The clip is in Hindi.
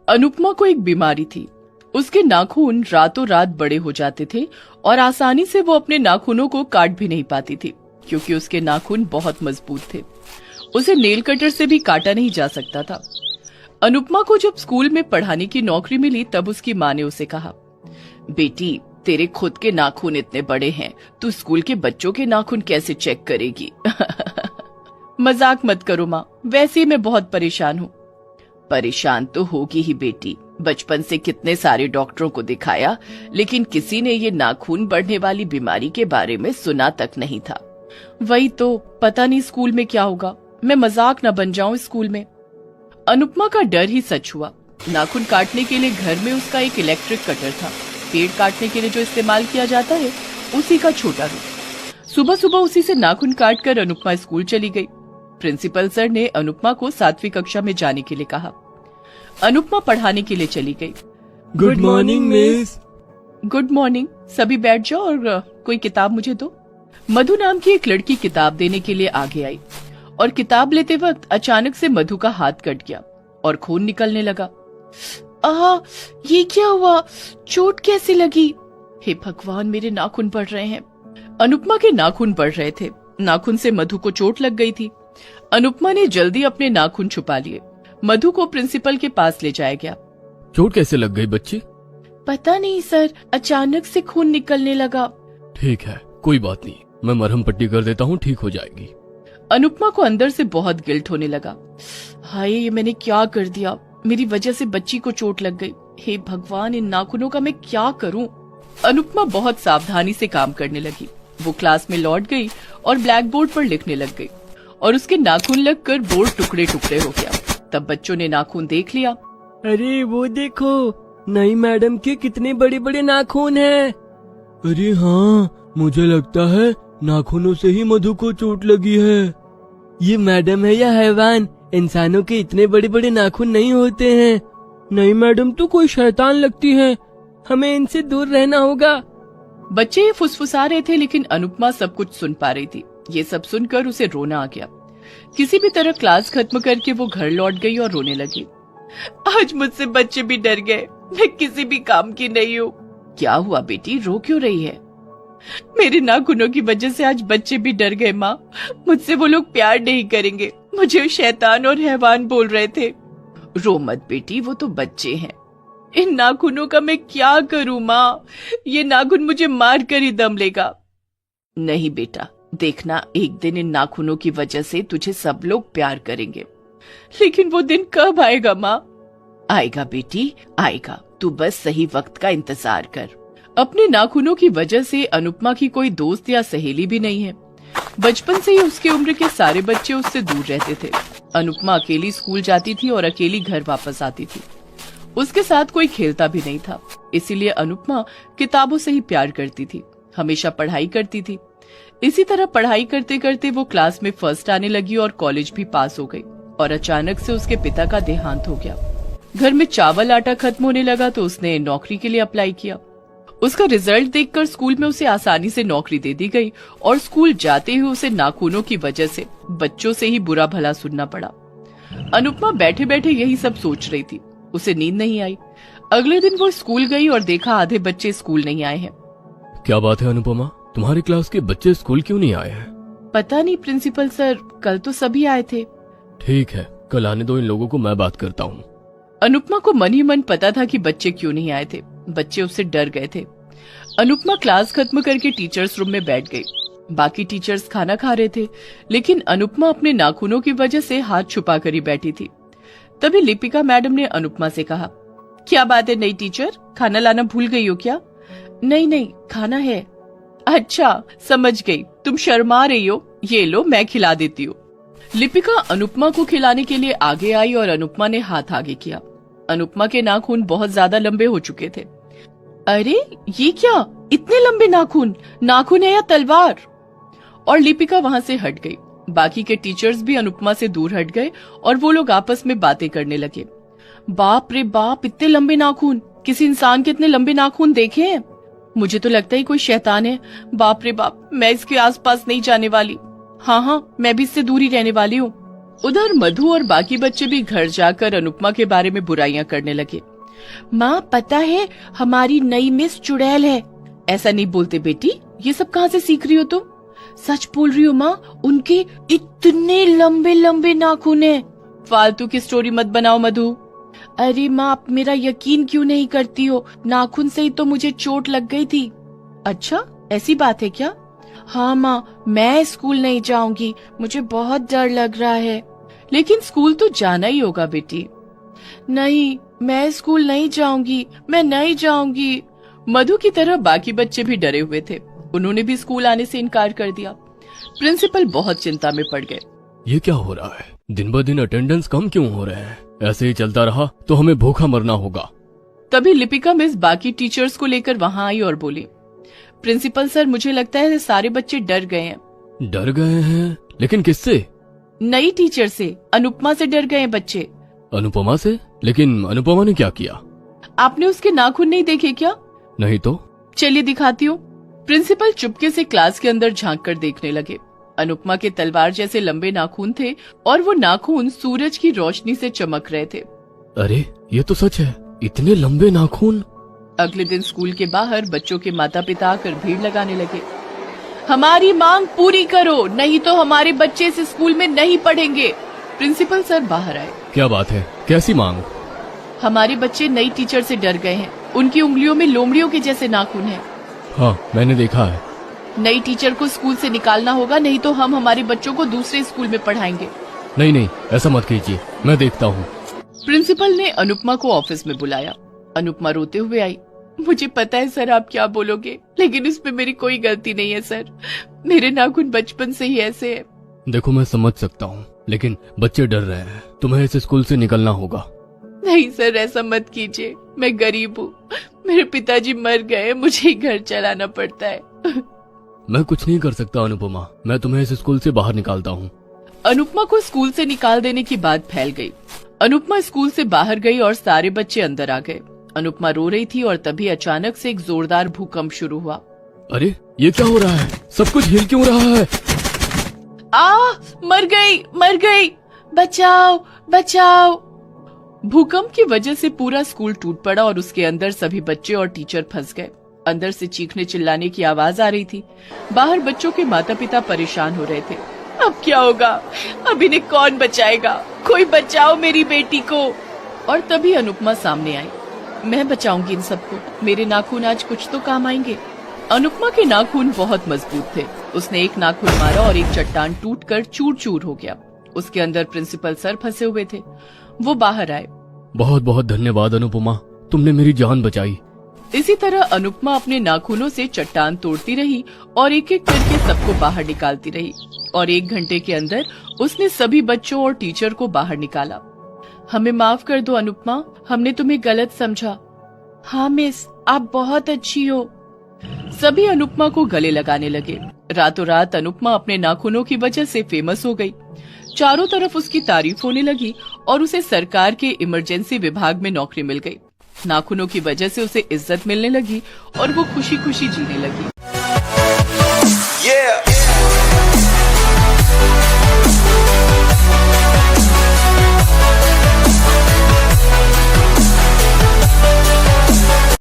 अनुपमा को एक बीमारी थी। उसके नाखून रातों रात बड़े हो जाते थे और आसानी से वो अपने नाखूनों को काट भी नहीं पाती थी, क्योंकि उसके नाखून बहुत मजबूत थे। उसे नेल कटर से भी काटा नहीं जा सकता था। अनुपमा को जब स्कूल में पढ़ाने की नौकरी मिली तब उसकी माँ ने उसे कहा, बेटी तेरे खुद के नाखून इतने बड़े हैं, तू स्कूल के बच्चों के नाखून कैसे चेक करेगी? मजाक मत करो माँ, वैसे ही मैं बहुत परेशान हूँ। परेशान तो होगी ही बेटी, बचपन से कितने सारे डॉक्टरों को दिखाया, लेकिन किसी ने ये नाखून बढ़ने वाली बीमारी के बारे में सुना तक नहीं था। वही तो, पता नहीं स्कूल में क्या होगा, मैं मजाक न बन जाऊं स्कूल में। अनुपमा का डर ही सच हुआ। नाखून काटने के लिए घर में उसका एक इलेक्ट्रिक कटर था। पेड़ काटने के लिए जो इस्तेमाल किया जाता है उसी का छोटा रूप। सुबह सुबह उसी से नाखून काट कर अनुपमा स्कूल चली गई। प्रिंसिपल सर ने अनुपमा को 7वीं कक्षा में जाने के लिए कहा। अनुपमा पढ़ाने के लिए चली गई। Good morning miss. Good morning. सभी बैठ जाओ और कोई किताब मुझे दो। मधु नाम की एक लड़की किताब देने के लिए आगे आई और किताब लेते वक्त अचानक से मधु का हाथ कट गया और खून निकलने लगा। ये क्या हुआ? चोट कैसे लगी? हे भगवान, मेरे नाखून बढ़ रहे हैं। अनुपमा के नाखून बढ़ रहे थे। नाखून से मधु को चोट लग गई थी। अनुपमा ने जल्दी अपने नाखून छुपा लिए। मधु को प्रिंसिपल के पास ले जाया गया। चोट कैसे लग गई बच्ची? पता नहीं सर, अचानक से खून निकलने लगा। ठीक है, कोई बात नहीं, मैं मरहम पट्टी कर देता हूँ, ठीक हो जाएगी। अनुपमा को अंदर से बहुत गिल्ट होने लगा। हाय, ये मैंने क्या कर दिया? मेरी वजह से बच्ची को चोट लग गई। हे भगवान, इन नाखूनों का मैं क्या करूं? अनुपमा बहुत सावधानी से काम करने लगी। वो क्लास में लौट गई और ब्लैक बोर्ड पर लिखने लग गई और उसके नाखून लगकर बोर्ड टुकड़े टुकड़े हो गया। तब बच्चों ने नाखून देख लिया। अरे वो देखो, नई मैडम के कितने बड़े बड़े नाखून हैं। अरे हाँ, मुझे लगता है नाखूनों से ही मधु को चोट लगी है। ये मैडम है या हैवान? इंसानों के इतने बड़े बड़े नाखून नहीं होते हैं। नई मैडम तो कोई शैतान लगती है, हमें इनसे दूर रहना होगा। बच्चे ये फुसफुसा रहे थे, लेकिन अनुपमा सब कुछ सुन पा रही थी। ये सब सुनकर उसे रोना आ गया। किसी भी तरह क्लास खत्म करके वो घर लौट गई और रोने लगी। आज मुझसे बच्चे भी डर गए, मैं किसी भी काम की नहीं हूँ। क्या हुआ बेटी, रो क्यों रही है? मेरे नाखूनों की वजह से आज बच्चे भी डर गए माँ। मुझसे वो लोग प्यार नहीं करेंगे, मुझे शैतान और हैवान बोल रहे थे। रो मत बेटी, वो तो बच्चे हैं। इन नाखूनों का मैं क्या करूँ माँ? ये नाखून मुझे मार कर ही दम लेगा। नहीं बेटा, देखना, एक दिन इन नाखूनों की वजह से तुझे सब लोग प्यार करेंगे। लेकिन वो दिन कब आएगा माँ? आएगा बेटी, आएगा। तू बस सही वक्त का इंतजार कर। अपने नाखूनों की वजह से अनुपमा की कोई दोस्त या सहेली भी नहीं है। बचपन से ही उसके उम्र के सारे बच्चे उससे दूर रहते थे। अनुपमा अकेली स्कूल जाती थी और अकेली घर वापस आती थी। उसके साथ कोई खेलता भी नहीं था। इसीलिए अनुपमा किताबों से ही प्यार करती थी, हमेशा पढ़ाई करती थी। इसी तरह पढ़ाई करते करते वो क्लास में फर्स्ट आने लगी और कॉलेज भी पास हो गई। और अचानक से उसके पिता का देहांत हो गया। घर में चावल आटा खत्म होने लगा तो उसने नौकरी के लिए अप्लाई किया। उसका रिजल्ट देखकर स्कूल में उसे आसानी से नौकरी दे दी गई और स्कूल जाते हुए उसे नाखूनों की वजह से बच्चों से ही बुरा भला सुनना पड़ा। अनुपमा बैठे बैठे यही सब सोच रही थी। उसे नींद नहीं आई। अगले दिन वो स्कूल गई और देखा आधे बच्चे स्कूल नहीं आए हैं। क्या बात है अनुपमा, तुम्हारी क्लास के बच्चे स्कूल क्यों नहीं आए हैं? पता नहीं प्रिंसिपल सर, कल तो सभी आए थे। ठीक है, कल आने दो इन लोगों को, मैं बात करता हूँ। अनुपमा को मन ही मन पता था कि बच्चे क्यों नहीं आए थे। बच्चे उससे डर गए थे। अनुपमा क्लास खत्म करके टीचर्स रूम में बैठ गई। बाकी टीचर्स खाना खा रहे थे, लेकिन अनुपमा अपने नाखूनों की वजह से हाथ छुपा कर ही बैठी थी। तभी लिपिका मैडम ने अनुपमा से कहा, क्या बात है नई टीचर, खाना लाना भूल गई हो क्या? नहीं नहीं, खाना है। अच्छा समझ गई, तुम शर्मा रही हो, ये लो मैं खिला देती हूँ। लिपिका अनुपमा को खिलाने के लिए आगे आई और अनुपमा ने हाथ आगे किया। अनुपमा के नाखून बहुत ज्यादा लंबे हो चुके थे। अरे ये क्या, इतने लंबे नाखून? नाखून है या तलवार? और लिपिका वहां से हट गई। बाकी के टीचर्स भी अनुपमा से दूर हट गए और वो लोग आपस में बातें करने लगे। बाप रे बाप, इतने लंबे नाखून! किसी इंसान के इतने लंबे नाखून देखे हैं? मुझे तो लगता है कोई शैतान है। बाप रे बाप, मैं इसके आसपास नहीं जाने वाली। हाँ, मैं भी इससे दूर ही रहने वाली हूँ। उधर मधु और बाकी बच्चे भी घर जाकर अनुपमा के बारे में बुराइयां करने लगे। माँ पता है हमारी नई मिस चुड़ैल है। ऐसा नहीं बोलते बेटी, ये सब कहाँ से सीख रही हो तुम? सच बोल रही हो माँ, उनके इतने लंबे लंबे नाखून हैं। फालतू की स्टोरी मत बनाओ मधु। अरे माँ, आप मेरा यकीन क्यों नहीं करती हो? नाखून से ही तो मुझे चोट लग गई थी। अच्छा, ऐसी बात है क्या? हाँ माँ, मैं स्कूल नहीं जाऊंगी, मुझे बहुत डर लग रहा है। लेकिन स्कूल तो जाना ही होगा बेटी। नहीं, मैं स्कूल नहीं जाऊंगी, मैं नहीं जाऊंगी। मधु की तरह बाकी बच्चे भी डरे हुए थे। उन्होंने भी स्कूल आने से इनकार कर दिया। प्रिंसिपल बहुत चिंता में पड़ गए। ये क्या हो रहा है? दिन ब दिन अटेंडेंस कम क्यों हो रहे हैं? ऐसे ही चलता रहा तो हमें भूखा मरना होगा। तभी लिपिका मिस बाकी टीचर्स को लेकर वहां आई और बोली, प्रिंसिपल सर, मुझे लगता है सारे बच्चे डर गए हैं। डर गए हैं? लेकिन किससे? नई टीचर से, अनुपमा से डर गए बच्चे। अनुपमा से? लेकिन अनुपमा ने क्या किया? आपने उसके नाखून नहीं देखे क्या? नहीं तो। चलिए दिखाती हूँ। प्रिंसिपल चुपके से क्लास के अंदर झांक कर देखने लगे। अनुपमा के तलवार जैसे लंबे नाखून थे और वो नाखून सूरज की रोशनी से चमक रहे थे। अरे ये तो सच है, इतने लंबे नाखून। अगले दिन स्कूल के बाहर बच्चों के माता पिता आकर भीड़ लगाने लगे। हमारी मांग पूरी करो, नहीं तो हमारे बच्चे इस स्कूल में नहीं पढ़ेंगे। प्रिंसिपल सर बाहर आए। क्या बात है, कैसी मांग? हमारे बच्चे नई टीचर से डर गए हैं। उनकी उंगलियों में लोमड़ियों के जैसे नाखून हैं। हाँ, मैंने देखा है। नई टीचर को स्कूल से निकालना होगा, नहीं तो हम हमारे बच्चों को दूसरे स्कूल में पढ़ाएंगे। नहीं नहीं, ऐसा मत कीजिए, मैं देखता हूँ। प्रिंसिपल ने अनुपमा को ऑफिस में बुलाया। अनुपमा रोते हुए आई। मुझे पता है सर आप क्या बोलोगे, लेकिन इसमें मेरी कोई गलती नहीं है सर। मेरे नाखून बचपन से ही ऐसे है। देखो, मैं समझ सकता हूँ, लेकिन बच्चे डर रहे हैं, तुम्हें इस स्कूल से निकलना होगा। नहीं सर, ऐसा मत कीजिए। मैं गरीब हूँ, मेरे पिताजी मर गए, मुझे घर चलाना पड़ता है। मैं कुछ नहीं कर सकता अनुपमा, मैं तुम्हें इस स्कूल से बाहर निकालता हूँ। अनुपमा को स्कूल से निकाल देने की बात फैल गई। अनुपमा स्कूल से बाहर गई और सारे बच्चे अंदर आ गए। अनुपमा रो रही थी और तभी अचानक से एक जोरदार भूकंप शुरू हुआ। अरे ये क्या हो रहा है? सब कुछ हिल क्यों रहा है? मर गई, मर गई, बचाओ बचाओ। भूकंप की वजह से पूरा स्कूल टूट पड़ा और उसके अंदर सभी बच्चे और टीचर फंस गए। अंदर से चीखने चिल्लाने की आवाज आ रही थी। बाहर बच्चों के माता पिता परेशान हो रहे थे। अब क्या होगा? अब इन्हें कौन बचाएगा? कोई बचाओ मेरी बेटी को। और तभी अनुपमा सामने आई। मैं बचाऊंगी इन सबको, मेरे नाखून आज कुछ तो काम आएंगे। अनुपमा के नाखून बहुत मजबूत थे। उसने एक नाखून मारा और एक चट्टान टूटकर चूर चूर हो गया। उसके अंदर प्रिंसिपल सर फंसे हुए थे। वो बाहर आए। बहुत बहुत धन्यवाद अनुपमा, तुमने मेरी जान बचाई। इसी तरह अनुपमा अपने नाखूनों से चट्टान तोड़ती रही और एक एक करके सबको बाहर निकालती रही और 1 घंटे के अंदर उसने सभी बच्चों और टीचर को बाहर निकाला। हमें माफ कर दो अनुपमा, हमने तुम्हें गलत समझा। हाँ मिस, आप बहुत अच्छी हो। सभी अनुपमा को गले लगाने लगे। रातों रात अनुपमा अपने नाखूनों की वजह से फेमस हो गई। चारों तरफ उसकी तारीफ होने लगी और उसे सरकार के इमरजेंसी विभाग में नौकरी मिल गई। नाखूनों की वजह से उसे इज्जत मिलने लगी और वो खुशी खुशी जीने लगी।